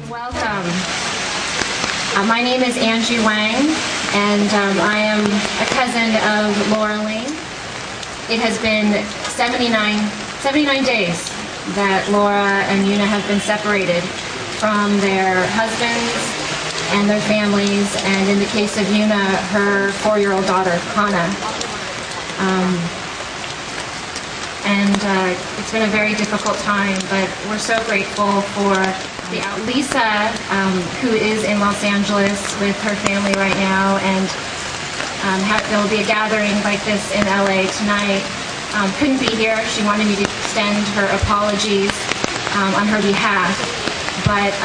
Welcome. My name is Angie Wang, and I am a cousin of Laura Ling. It has been 79 days that Laura and Euna have been separated from their husbands and their families, and in the case of Euna, her 4-year-old daughter, Kana. It's been a very difficult time, but we're so grateful for Lisa, who is in Los Angeles with her family right now, and there will be a gathering like this in LA tonight. Couldn't be here. She wanted me to extend her apologies on her behalf, but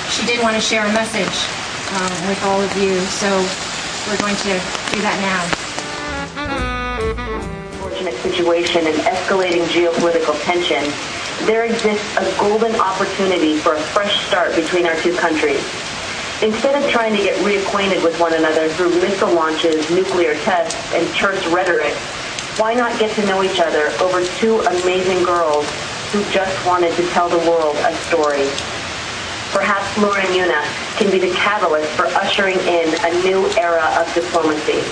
she did want to share a message with all of you, so we're going to do that now. Unfortunate situation and escalating geopolitical tension, there exists a golden opportunity for a fresh start between our two countries. Instead of trying to get reacquainted with one another through missile launches, nuclear tests, and church rhetoric, why not get to know each other over two amazing girls who just wanted to tell the world a story? Perhaps Laura and Euna can be the catalyst for ushering in a new era of diplomacy.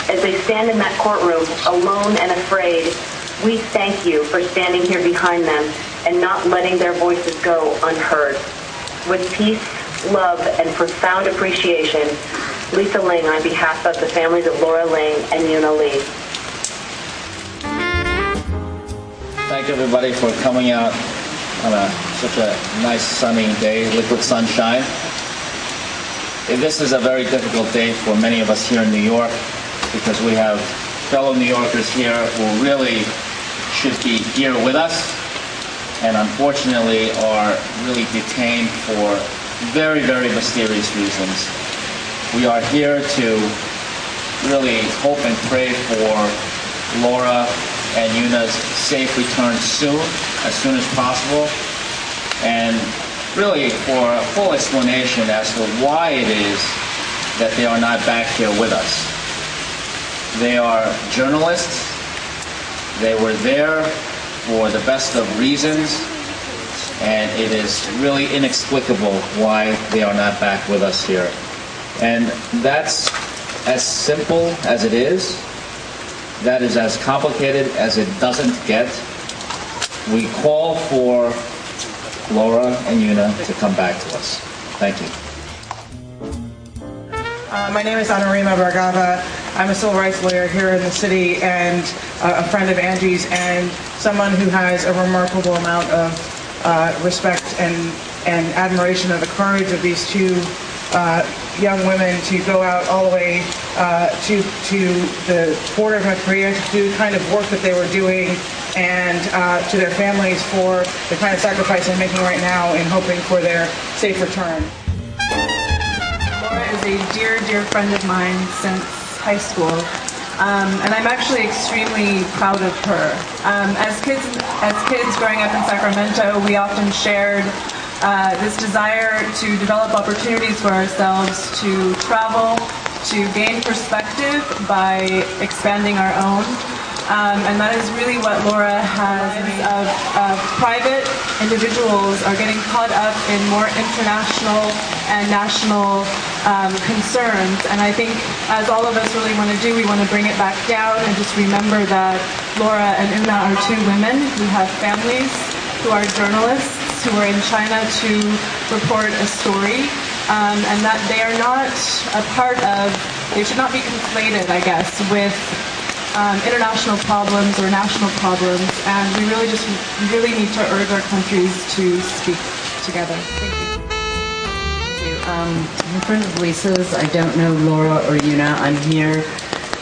As they stand in that courtroom, alone and afraid, we thank you for standing here behind them and not letting their voices go unheard. With peace, love, and profound appreciation, Lisa Ling on behalf of the families of Laura Ling and Euna Lee. Thank everybody for coming out on such a nice sunny day, liquid sunshine. This is a very difficult day for many of us here in New York, because we have fellow New Yorkers here who really should be here with us, and unfortunately are really detained for very, very mysterious reasons. We are here to really hope and pray for Laura and Euna's safe return soon, as soon as possible, and really for a full explanation as to why it is that they are not back here with us. They are journalists. They were there for the best of reasons, and it is really inexplicable why they are not back with us here. And that's as simple as it is. That is as complicated as it doesn't get. We call for Laura and Euna to come back to us. Thank you. My name is Anurima Bhargava. I'm a civil rights lawyer here in the city and a friend of Angie's, and someone who has a remarkable amount of respect and admiration of the courage of these two young women to go out all the way to the border of North Korea to do the kind of work that they were doing, and to their families for the kind of sacrifice they're making right now in hoping for their safe return. Laura is a dear, dear friend of mine since high school, and I'm actually extremely proud of her. As kids growing up in Sacramento, we often shared this desire to develop opportunities for ourselves to travel, to gain perspective by expanding our own. And that is really what Laura has of private individuals are getting caught up in more international and national concerns. And I think as all of us really want to do, we want to bring it back down and just remember that Laura and Euna are two women who have families, who are journalists, who are in China to report a story, and that they are not a part of, they should not be conflated, I guess, with international problems or national problems, and we really need to urge our countries to speak together. Thank you. I'm a friend of Lisa's. I don't know Laura or Euna. I'm here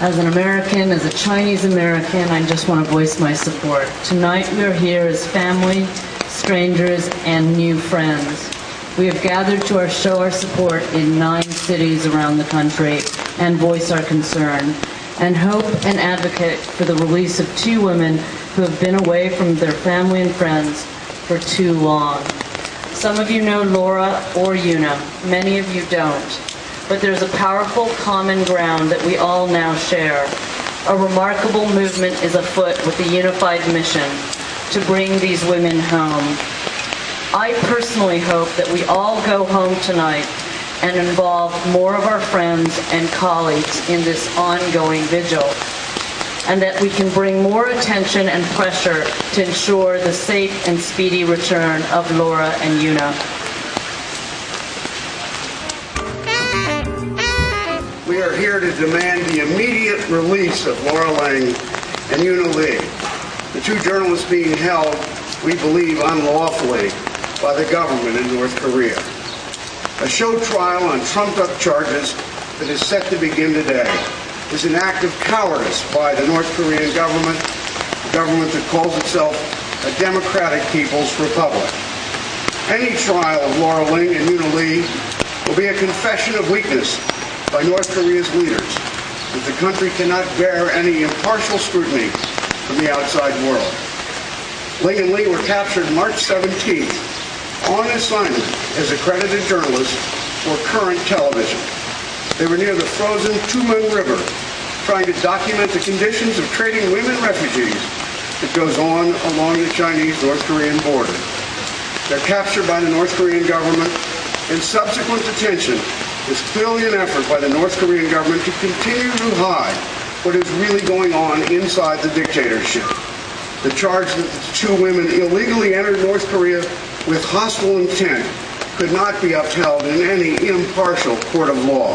as an American, as a Chinese American. I just want to voice my support. Tonight we are here as family, strangers, and new friends. We have gathered to show our support in 9 cities around the country and voice our concern, and hope and advocate for the release of 2 women who have been away from their family and friends for too long. Some of you know Laura or Euna. Many of you don't. But there's a powerful common ground that we all now share. A remarkable movement is afoot with a unified mission to bring these women home. I personally hope that we all go home tonight and involve more of our friends and colleagues in this ongoing vigil, and that we can bring more attention and pressure to ensure the safe and speedy return of Laura and Euna. We are here to demand the immediate release of Laura Ling and Euna Lee, the two journalists being held, we believe, unlawfully by the government in North Korea. A show trial on trumped-up charges that is set to begin today is an act of cowardice by the North Korean government, a government that calls itself a democratic people's republic. Any trial of Laura Ling and Euna Lee will be a confession of weakness by North Korea's leaders, that the country cannot bear any impartial scrutiny from the outside world. Ling and Lee were captured March 17th on assignment as accredited journalists for Current Television. They were near the frozen Tumen River, trying to document the conditions of trading women refugees that goes on along the Chinese-North Korean border. Their capture by the North Korean government and subsequent detention is clearly an effort by the North Korean government to continue to hide what is really going on inside the dictatorship. The charge that the two women illegally entered North Korea with hostile intent could not be upheld in any impartial court of law.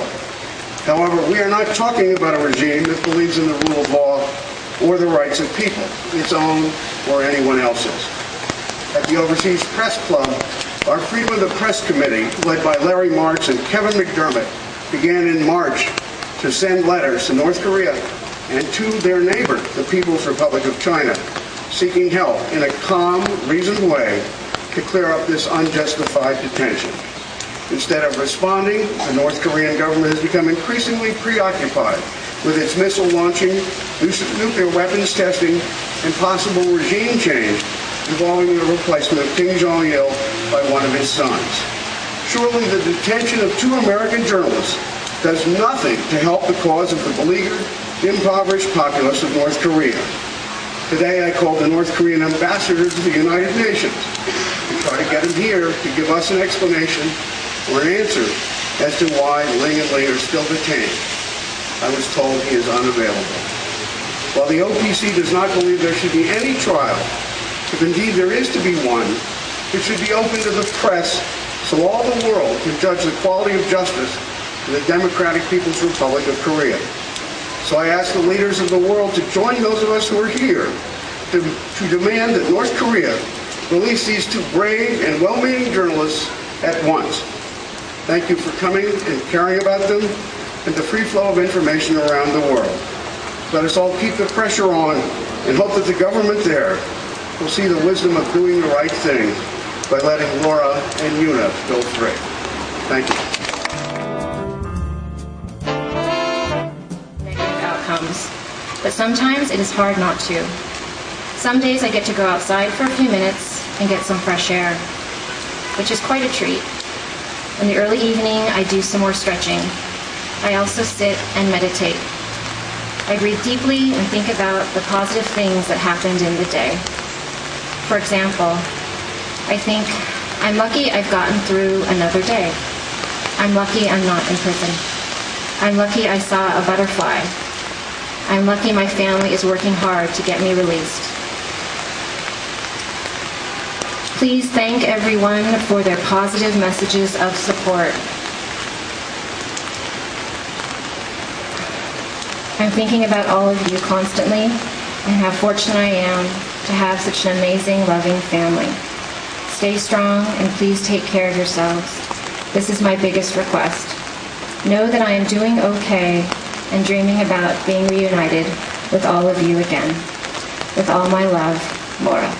However, we are not talking about a regime that believes in the rule of law or the rights of people, its own or anyone else's. At the Overseas Press Club, our Freedom of the Press Committee, led by Larry Marks and Kevin McDermott, began in March to send letters to North Korea and to their neighbor, the People's Republic of China, seeking help in a calm, reasoned way to clear up this unjustified detention. Instead of responding, the North Korean government has become increasingly preoccupied with its missile launching, nuclear weapons testing, and possible regime change involving the replacement of Kim Jong-il by one of his sons. Surely the detention of two American journalists does nothing to help the cause of the beleaguered, impoverished populace of North Korea. Today I called the North Korean ambassador to the United Nations to try to get him here to give us an explanation or an answer as to why Ling and Lee are still detained. I was told he is unavailable. While the OPC does not believe there should be any trial, if indeed there is to be one, it should be open to the press so all the world can judge the quality of justice in the Democratic People's Republic of Korea. So I ask the leaders of the world to join those of us who are here to demand that North Korea release these two brave and well-meaning journalists at once. Thank you for coming and caring about them and the free flow of information around the world. Let us all keep the pressure on and hope that the government there will see the wisdom of doing the right thing by letting Laura and Euna go free. Thank you. Negative outcomes, but sometimes it is hard not to. Some days I get to go outside for a few minutes and get some fresh air, which is quite a treat. In the early evening, I do some more stretching. I also sit and meditate. I breathe deeply and think about the positive things that happened in the day. For example, I think, I'm lucky I've gotten through another day. I'm lucky I'm not in prison. I'm lucky I saw a butterfly. I'm lucky my family is working hard to get me released. Please thank everyone for their positive messages of support. I'm thinking about all of you constantly and how fortunate I am to have such an amazing, loving family. Stay strong and please take care of yourselves. This is my biggest request. Know that I am doing okay and dreaming about being reunited with all of you again. With all my love, Laura.